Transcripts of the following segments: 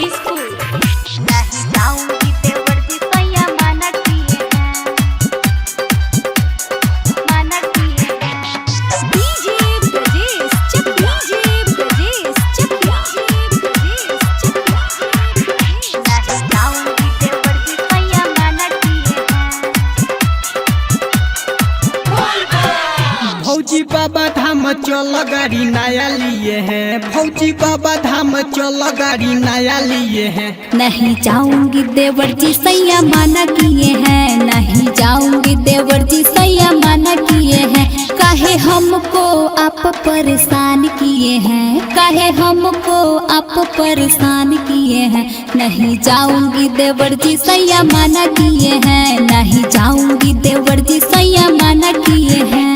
जगदीशपुर। नहीं जाऊंगी देवर जी सैया माना किए हैं, माना किए हैं। डीजे ब्रजेश चकिया, डीजे ब्रजेश चकिया, ब्रजेश चकिया। नहीं जाऊंगी देवर जी सैया माना किए हैं। भौजी बाबा धाम चल गाड़ी नया लिए हैं, भौजी बाबा धाम चल गाड़ी नया लिए हैं। नहीं जाऊंगी देवर जी सैया माना किए हैं, नहीं जाऊंगी देवर जी सैया माना किए हैं। काहे हमको आप परेशान किए हैं, काहे हमको आप परेशान किए हैं। नहीं जाऊंगी देवर जी सैया माना किए हैं, नहीं जाऊंगी देवर जी सैया माना किए हैं।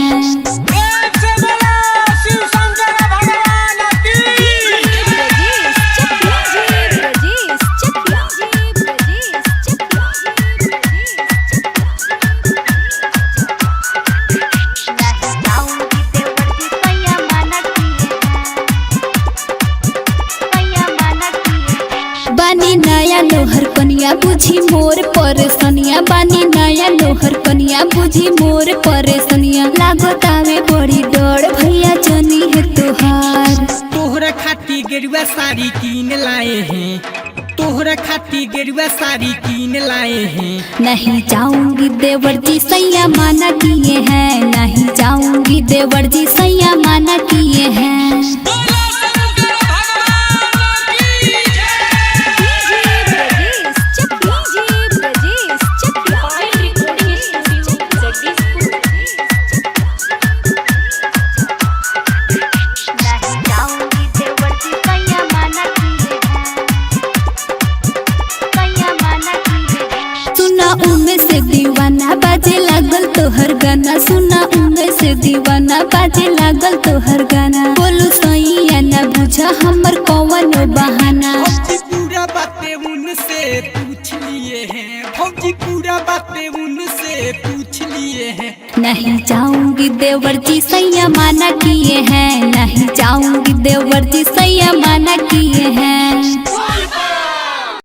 बानी नया लोहर कनिया बुझी मोर परेशानिया, बानी नया लोहर कनिया बुझी मोर परेशानिया। लागतावे बड़ी डर भैया जनी है तोहार। तोहरा खाती गेरुआ साड़ी कीन लाए हैं, तोहरा खाती गेरुआ साड़ी कीन लाए हैं। नहीं जाऊंगी देवर जी सैया माना किए हैं, नहीं जाऊंगी देवर जी सैया माना किए हैं। से दीवाना बाजे लागल तोहर गाना, सुना उनमें से दीवाना बाजे लागल तोहर गाना। बोलू सैया ना बुझा हमर कौन बहाना। भौजी पूरा बातें उनसे पूछ लिए हैं, भौजी पूरा बातें उनसे पूछ लिए हैं। नहीं जाऊंगी देवर जी सैया माना किए हैं, नहीं जाऊंगी देवर जी सैया माना किए हैं।